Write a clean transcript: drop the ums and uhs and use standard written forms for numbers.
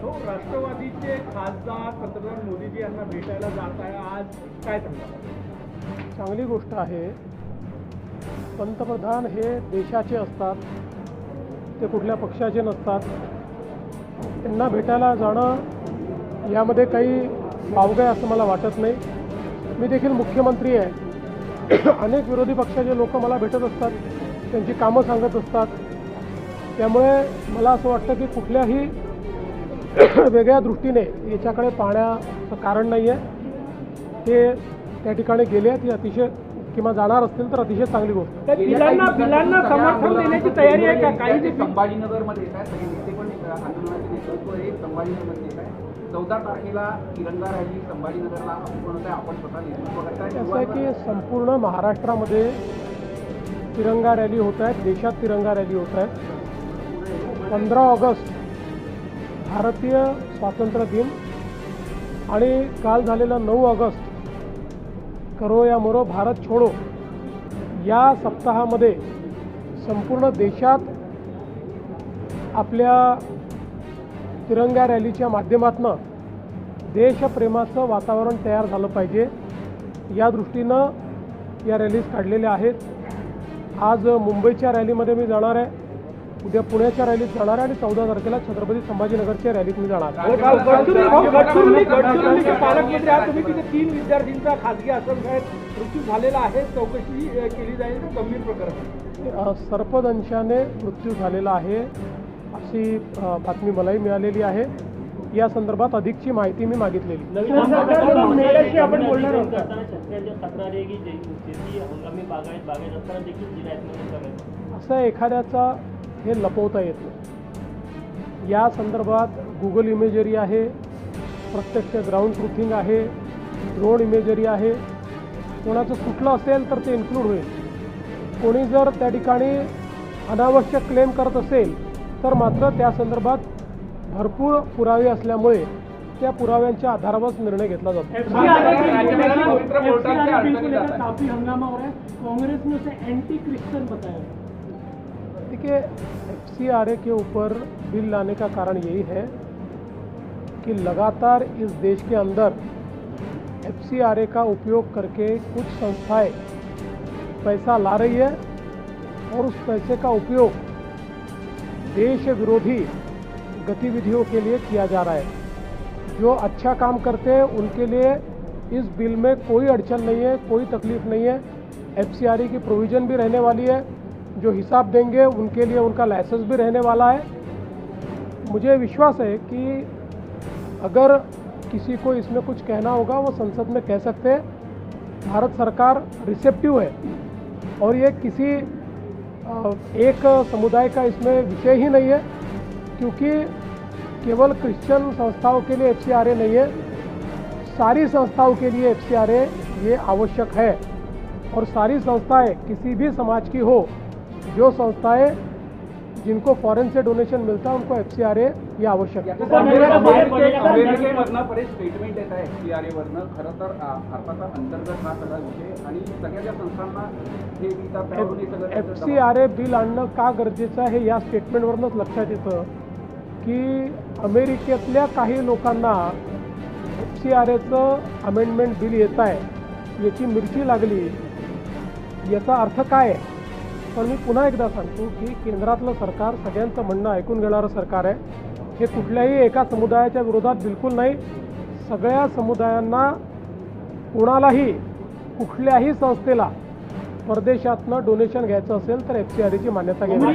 हो, राष्ट्रवादीचे खासदार पंतप्रधान मोदीजी यांना भेटायला जात आहे आज, काय सांगता? चांगली गोष्ट आहे. पंतप्रधान हे देशाचे असतात, ते कुठल्या पक्षाचे नसतात. त्यांना भेटायला जाणं यामध्ये काही वावगं आहे असं मला वाटत नाही. मी देखील मुख्यमंत्री आहे. अनेक विरोधी पक्षाचे लोक मला भेटत असतात, त्यांची कामं सांगत असतात. त्यामुळे मला असं वाटतं की कुठल्याही वेगळ्या दृष्टीने याच्याकडे पाहण्याचं कारण नाही आहे. ते त्या ठिकाणी गेले आहेत, ही अतिशय किंवा जाणार असतील तर अतिशय चांगली गोष्ट. बिलांना समर्थन देण्याची तयारी आहे का? काही जे संभाजीनगरमध्ये येत आहे, सगळे नेते पण आंदोलनाचे नेतृत्व हे संभाजीनगरमध्ये येत आहे. 14 तारखेला तिरंगा रॅली संभाजीनगरला पूर्ण आपण स्वतः नेतृत्व करताय. असं आहे की संपूर्ण महाराष्ट्रामध्ये तिरंगा रॅली होत आहेत, देशात तिरंगा रॅली होत आहेत. 15 ऑगस्ट भारतीय स्वातंत्र्य दिन आणि काल झालेला 9 ऑगस्ट करो या मरो भारत छोडो या सप्ताहामध्ये संपूर्ण देशात आपल्या तिरंगा रॅलीच्या माध्यमातून देशप्रेमाचं वातावरण तयार झालं पाहिजे, या दृष्टीनं या रॅलीज काढलेल्या आहेत. आज मुंबईच्या रॅलीमध्ये मी जाणार आहे, उद्या पुण्याच्या रॅलीत जाणार आहे आणि 14 तारखेला छत्रपती संभाजीनगरच्या रॅलीत मी जाणार आहे. गडचिरोलीचे पालकमंत्री आहात तुम्ही, तिथे 3 विद्यार्थ्यांचा खासगी आश्रमशाळेत मृत्यू झालेला आहे, चौकशी केली जाईल, गंभीर प्रकरण. सर्पदंशाने मृत्यू झालेला आहे अशी बातमी मलाही मिळालेली आहे. या संदर्भात अधिकची माहिती मी मागितलेली. आपण बोलणार आहोत. असं एखाद्याचा हे लपवता येत नाही. या संदर्भात गुगल इमेजरी आहे, प्रत्यक्ष ग्राउंड ट्रुथिंग आहे, ड्रोन इमेजरी आहे. कोणाचं सुटलं असेल तर ते इन्क्लूड होईल. कोणी जर त्या ठिकाणी अनावश्यक क्लेम करत असेल तर मात्र त्या संदर्भात भरपूर पुरावे असल्यामुळे त्या पुराव्यांच्या आधारावरच निर्णय घेतला जातो. काफी हंगामा हो रहा है, कांग्रेस ने उसे एंटी क्रिश्चियन बताया. देखिए, FCRA के ऊपर बिल लाने का कारण यही है कि लगातार इस देश के अंदर FCRA का उपयोग करके कुछ संस्थाएं पैसा ला रही है और उस पैसे का उपयोग देश विरोधी गतिविधियों के लिए किया जा रहा है. जो अच्छा काम करते हैं उनके लिए इस बिल में कोई अड़चन नहीं है, कोई तकलीफ नहीं है. FCRA की प्रोविज़न भी रहने वाली है. जो हिसाब देंगे उनके लिए उनका लाइसेंस भी रहने वाला है. मुझे विश्वास है कि अगर किसी को इसमें कुछ कहना होगा वो संसद में कह सकते हैं. भारत सरकार रिसेप्टिव है और ये किसी एक समुदाय का इसमें विषय ही नहीं है, क्योंकि केवल क्रिश्चियन संस्थाओं के लिए FCRA नहीं है, सारी संस्थाओं के लिए FCRA ये आवश्यक है. और सारी संस्थाएं किसी भी समाज की हो, जो संस्थाएं जिनको फॉरेन से डोनेशन मिलता है उनको FCRA ये आवश्यक है. अमेरिकेवरनं बरेच स्टेटमेंट येत आहे FCRA वरनं. खरं तर भारताचा अंतर्गत हा सगळा विषय आणि सगळ्या ज्या संस्थांना हे विचार FCRA बिल आणणं का गरजेचं आहे या स्टेटमेंटवरूनच लक्षात येतं की अमेरिकेतल्या काही लोकांना FCRAचं अमेंडमेंट बिल येत आहे याची मिरची लागली. याचा अर्थ काय आहे? पण मी पुन्हा एकदा सांगतो की केंद्रातलं सरकार सगळ्यांचं म्हणणं ऐकून घेणारं सरकार आहे. हे कुठल्याही एका समुदायाच्या विरोधात बिलकुल नाही. सगळ्या समुदायांना, कोणालाही कुठल्याही संस्थेला परदेशातनं डोनेशन घ्यायचं असेल तर FCRAची मान्यता घ्यावी.